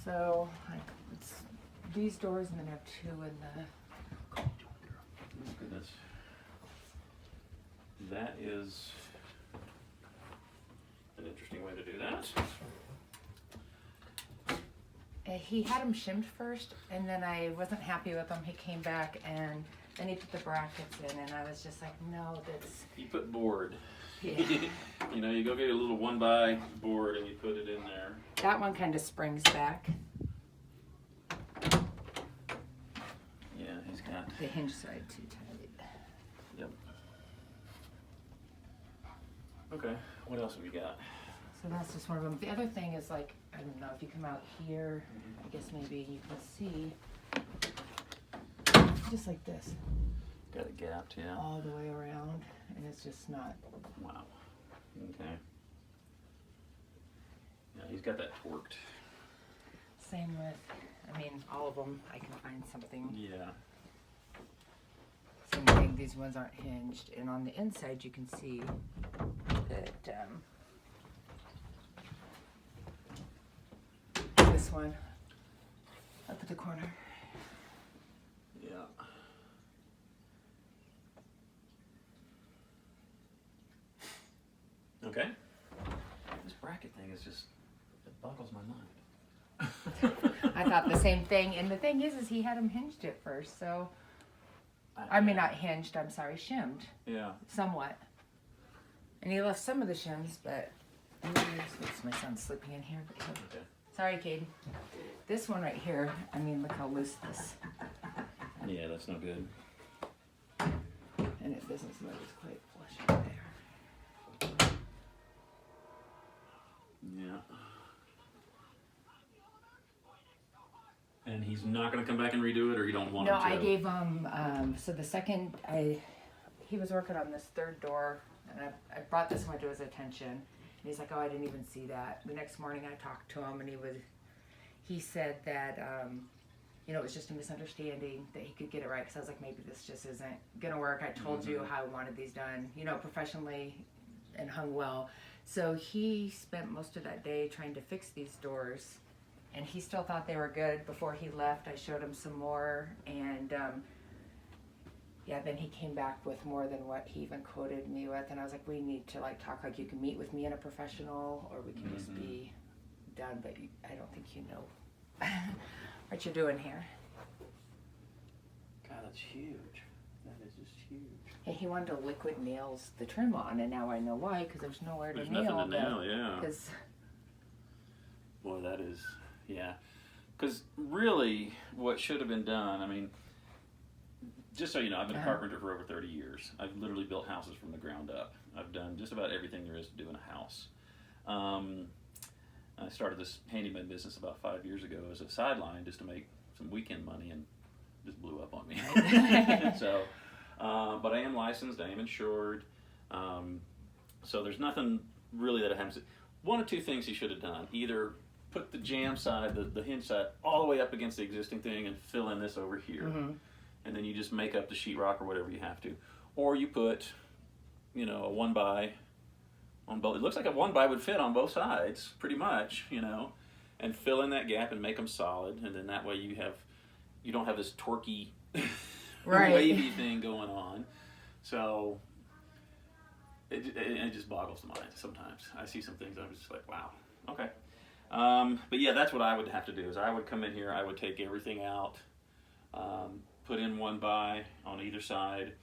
So it's these doors, and then I have two in the. Oh, goodness. That is an interesting way to do that. He had them shimmed first, and then I wasn't happy with them. He came back, and then he put the brackets in, and I was just like, no, that's. You put board. Yeah. You know, you go get a little 1x board and you put it in there. That one kind of springs back. Yeah, he's got The hinge side too tight. Yep. Okay, what else have you got? So that's just one of them. The other thing is, like, I don't know, if you come out here, I guess maybe you can see, just like this, Got it gapped, yeah. all the way around, and it's just not. Wow. Okay. Yeah, he's got that torqued. Same with, I mean, all of them, I can find something. Yeah. Same thing, these ones aren't hinged, and on the inside you can see that, this one, up at the corner. Yeah. Okay. This bracket thing is just, it boggles my mind. I thought the same thing, and the thing is he had them hinged at first, so, I mean, not hinged, I'm sorry, shimmed, Yeah. somewhat. And he left some of the shims, but, oops, my son's sleeping in here, but Okay. sorry, Cade. This one right here, I mean, look how loose this, Yeah, that's no good. and it doesn't seem like it's quite flush out there. Yeah. And he's not going to come back and redo it, or you don't want No, him to? I gave him, so the second, he was working on this third door, and I brought this one to his attention, and he's like, oh, I didn't even see that. The next morning I talked to him, and he said that, you know, it was just a misunderstanding, that he could get it right, because I was like, maybe this just isn't gonna work. I told you how I wanted these done, you know, professionally and hung well. So he spent most of that day trying to fix these doors, and he still thought they were good. Before he left, I showed him some more, and yeah, then he came back with more than what he even quoted me with, and I was like, we need to like talk, like you can meet with me and a professional, or we can just be done, but I don't think you know what you're doing here. God, that's huge. That is just huge. And he wanted to liquid nails the trim on, and now I know why, because there's nowhere There's to nail. nothing to nail, yeah. Because Boy, that is, yeah. Because really, what should have been done, I mean, just so you know, I've been a carpenter for over 30 years. I've literally built houses from the ground up. I've done just about everything there is to do in a house. I started this handyman business about 5 years ago as a sideline just to make some weekend money, and just blew up on me. So, but I am licensed, I am insured. So there's nothing really that happens. One or two things he should have done. Either put the jam side, the hinge side, all the way up against the existing thing and fill in this over here. And then you just make up the sheetrock or whatever you have to. Or you put, you know, a 1x on both. It looks like a 1x would fit on both sides, pretty much, you know, and fill in that gap and make them solid. And then that way you don't have this torquey, wavy thing going on. So it just boggles the mind sometimes. I see some things, I'm just like, wow, okay. But yeah, that's what I would have to do, is I would come in here, I would take everything out, put in 1x on either side,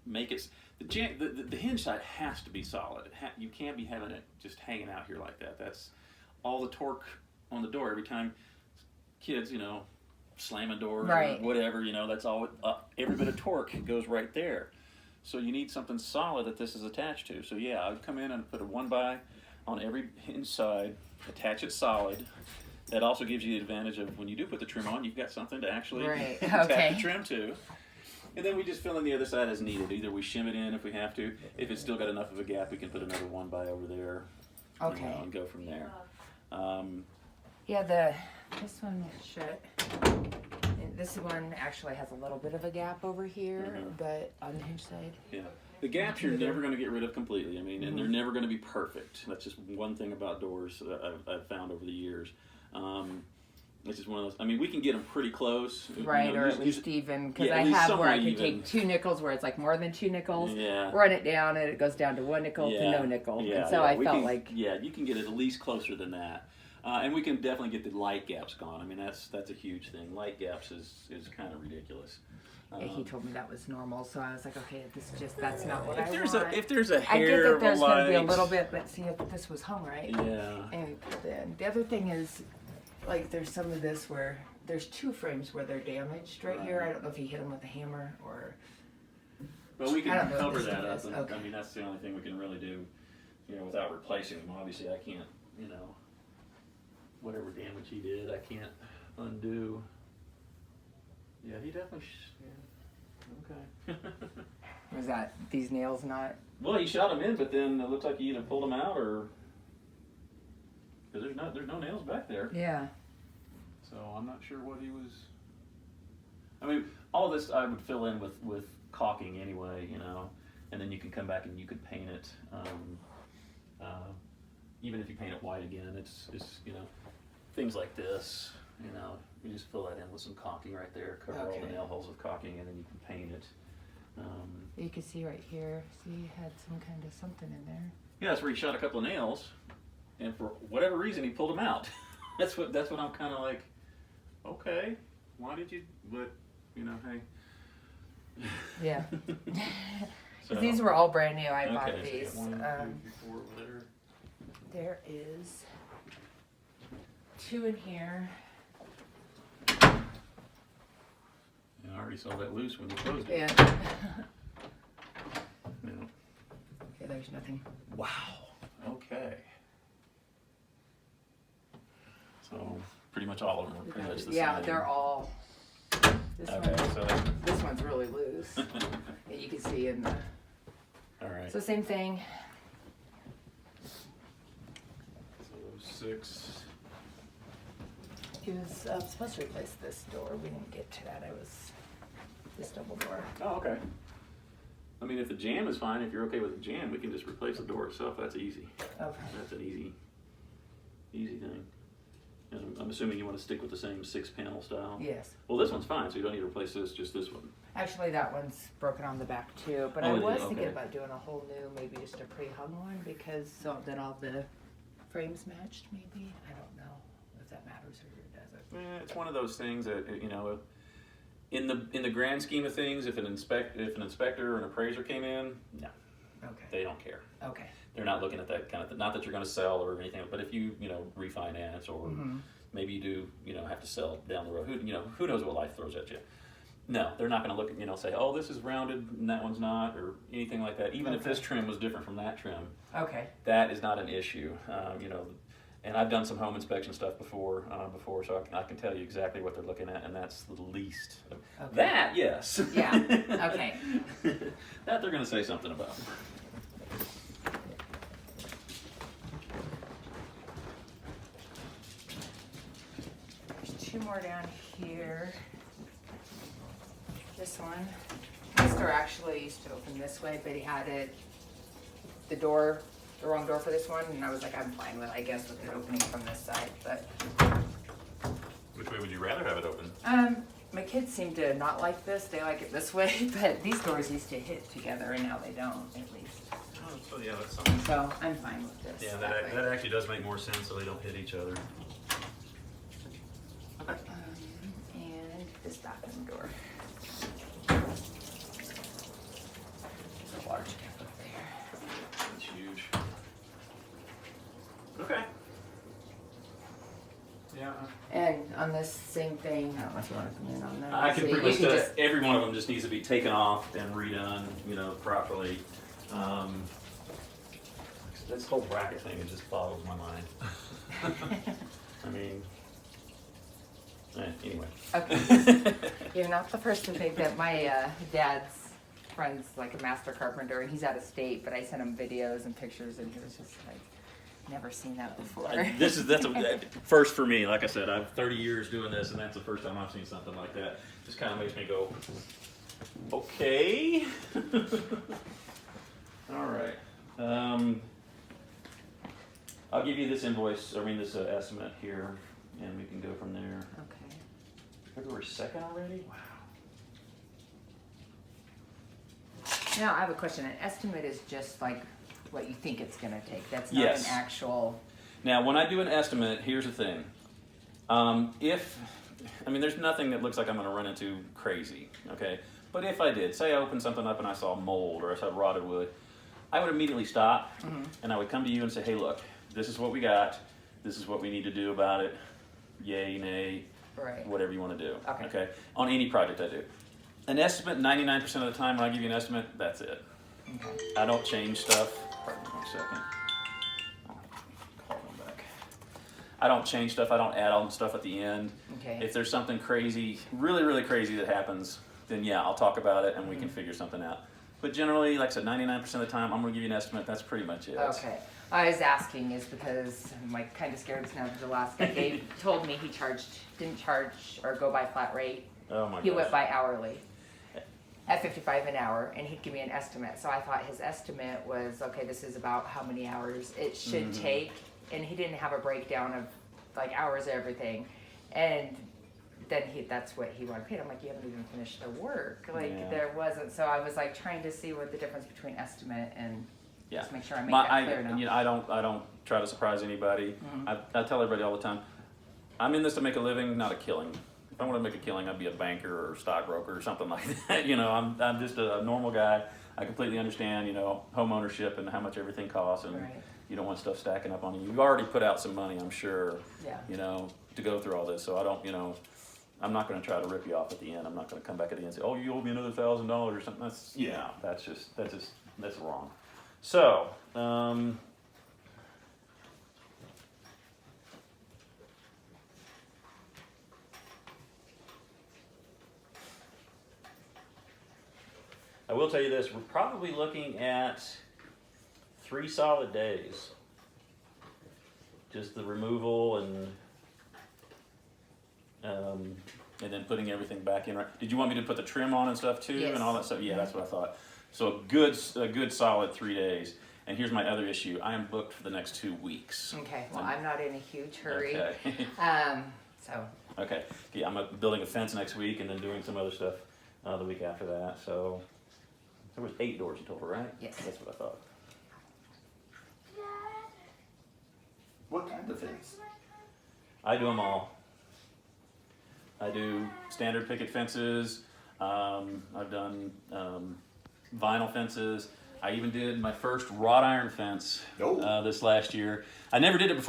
make it, the hinge side has to be solid. You can't be having it just hanging out here like that. That's all the torque on the door. Every time kids, you know, slam a door or whatever, you know, that's all, every bit of torque goes right there. So you need something solid that this is attached to. So yeah, I'd come in and put a 1x on every hinge side, attach it solid. That also gives you the advantage of when you do put the trim on, you've got something to actually attach the trim to. And then we just fill in the other side as needed. Either we shim it in if we have to. If it's still got enough of a gap, we can put another 1x over there. Okay. You know, and go from there. Yeah, this one should. This one actually has a little bit of a gap over here, but on the hinge side. Yeah. The gaps you're never going to get rid of completely. I mean, and they're never going to be perfect. That's just one thing about doors that I've found over the years. It's just one of those. I mean, we can get them pretty close, right? You know, Or at least even, because yeah, I at least have where I somewhere can even. take 2 nickels where it's like more than 2 nickels, Yeah. run it down, and it goes down to 1 nickel to no nickel. Yeah, and so yeah. I We felt can, like yeah, you can get it at least closer than that, and we can definitely get the light gaps gone. I mean, that's a huge thing. Light gaps is kind of ridiculous. yeah, he told me that was normal, so I was like, okay, that's not what I If want. there's a I get hair that of a there's going to be a light, little bit, but see if this was hung right. yeah. And we pulled in. The other thing is, like, there's some of this where there's 2 frames where they're damaged right here. I don't know if he hit them with a hammer or. But we I can don't know cover what this that up. is. And, Okay. I mean, that's the only thing we can really do, you know, without replacing them. Obviously, I can't, you know, whatever damage he did, I can't undo. Yeah, he definitely. Yeah. Okay. Was that these nails not? Well, he shot him in, but then it looks like he either pulled him out or because there's no nails back there. Yeah. So I'm not sure what he was. I mean, all this I would fill in with caulking anyway, you know, and then you can come back and you could paint it. Even if you paint it white again, it's you know, things like this, you know, you just fill that in with some caulking right there, cover all the Okay. nail holes with caulking, and then you can paint it. You can see right here. See, he had some kind of something in there. Yeah, that's where he shot a couple of nails, and for whatever reason he pulled them out. that's what I'm kind of like. Okay, why did you? But you know, hey. Yeah. So, These were all brand new. I bought okay, so you these. got 1, 2, 3, 4 over there. There is 2 in here. Yeah, I already saw that loose when you closed it. Yeah. Yeah. Okay, there's nothing. Wow. Okay. So pretty much all of them are pretty much the Yeah, same. they're all. This Okay, one, so this one's really loose. And you can see in the. all right. So same thing. So 6. He was supposed to replace this door. We didn't get to that. It was this double door. Oh, okay. I mean, if the jam is fine, if you're okay with the jam, we can just replace the door itself. That's easy. Okay. That's an easy thing. And I'm assuming you want to stick with the same 6-panel style. Yes. Well, this one's fine, so you don't need to replace this. Just this one. Actually, that one's broken on the back too. But Oh, I it is? was thinking Okay. about doing a whole new, maybe just a pre-hung one, because so that all the frames matched. Maybe I don't know if that matters or it doesn't. It's one of those things that you know, in the grand scheme of things, if an inspector or an appraiser came in, no, Okay. they don't care. Okay. They're not looking at that kind of thing. Not that you're going to sell or anything, but if you know refinance or maybe you do have to sell down the road. Who knows what life throws at you. No, they're not going to look at say, oh, this is rounded and that one's not, or anything like that. Even if this trim was different from that trim, Okay. that is not an issue. And I've done some home inspection stuff before, so I can tell you exactly what they're looking at, and that's the least. Okay. That, yes. Yeah. Okay. That they're going to say something about. There's 2 more down here. This one. This door actually used to open this way, but he had the wrong door for this one, and I was like, I'm fine with it, I guess, with it opening from this side. But Which way would you rather have it open? my kids seem to not like this. They like it this way, but these doors used to hit together, and now they don't, at least. Oh, so yeah, that's something. So I'm fine with this. Yeah, way. that actually does make more sense, so they don't hit each other. Okay. And this bathroom door. There's a large gap up there. That's huge. Okay. Yeah. And on this same thing, I don't know if you want to come in on that. I can So pretty you much can tell just- every one of them just needs to be taken off and redone, properly. This whole bracket thing, it just boggles my mind. I mean, anyway. Okay. You're not the first to think that. My dad's friend's like a master carpenter, and he's out of state, but I sent him videos and pictures, and he was just like, never seen that before. That's a first for me. Like I said, I've 30 years doing this, and that's the first time I've seen something like that. Just kind of makes me go, okay. All right. I'll give you this invoice, this estimate here, and we can go from there. Okay. February 2nd already? Wow. Now I have a question. An estimate is just like what you think it's going to take. That's not Yes. an actual. Now, when I do an estimate, here's the thing. There's nothing that looks like I'm going to run into crazy, okay? But if I did, say I opened something up and I saw mold or I saw rotted wood, I would immediately stop and I would come to you and say, hey, look, this is what we got. This is what we need to do about it. Yay, nay, Right. whatever you want to do, Okay. On any project I do. An estimate, 99% of the time when I give you an estimate, that's it. Okay. I don't change stuff. Pardon me 1 second. Call them back. I don't change stuff. I don't add on stuff at the end. Okay. If there's something crazy, really, really crazy that happens, then yeah, I'll talk about it and we can figure something out. But generally, like I said, 99% of the time, I'm going to give you an estimate. That's pretty much it. Okay. I was asking is because I'm like kind of scared now because the last guy Dave told me he didn't charge or go by flat rate. Oh my He gosh. went by hourly at 55 an hour, and he'd give me an estimate. So I thought his estimate was, okay, this is about how many hours it should take, and he didn't have a breakdown of like hours of everything. And then that's what he wanted paid. I'm like, you haven't even finished the work. Like Yeah. there wasn't. So I was like trying to see what the difference between estimate and Yeah. just make sure I make that clear now. I don't try to surprise anybody. I tell everybody all the time, I'm in this to make a living, not a killing. If I want to make a killing, I'd be a banker or stockbroker or something like that. I'm just a normal guy. I completely understand, home ownership and how much everything costs, and Right. you don't want stuff stacking up on you. You've already put out some money, I'm sure, Yeah. to go through all this. So I don't, I'm not going to try to rip you off at the end. I'm not going to come back at the end and say, oh, you owe me another $1,000 or something. That's wrong. So, I will tell you this, we're probably looking at 3 solid days. Just the removal and then putting everything back in. Did you want me to put the trim on and stuff too, Yes. and all that stuff? Yeah, that's what I thought. So a good solid 3 days. And here's my other issue. I am booked for the next 2 weeks. Okay. Well, I'm not in a huge hurry. Okay. So. Okay. Yeah, I'm building a fence next week and then doing some other stuff the week after that. So there was 8 doors in total, right? Yes. That's what I thought. What kind of fence? I do them all. I do standard picket fences. I've done vinyl fences. I even did my first wrought iron fence Oh. this last year. I never did it before.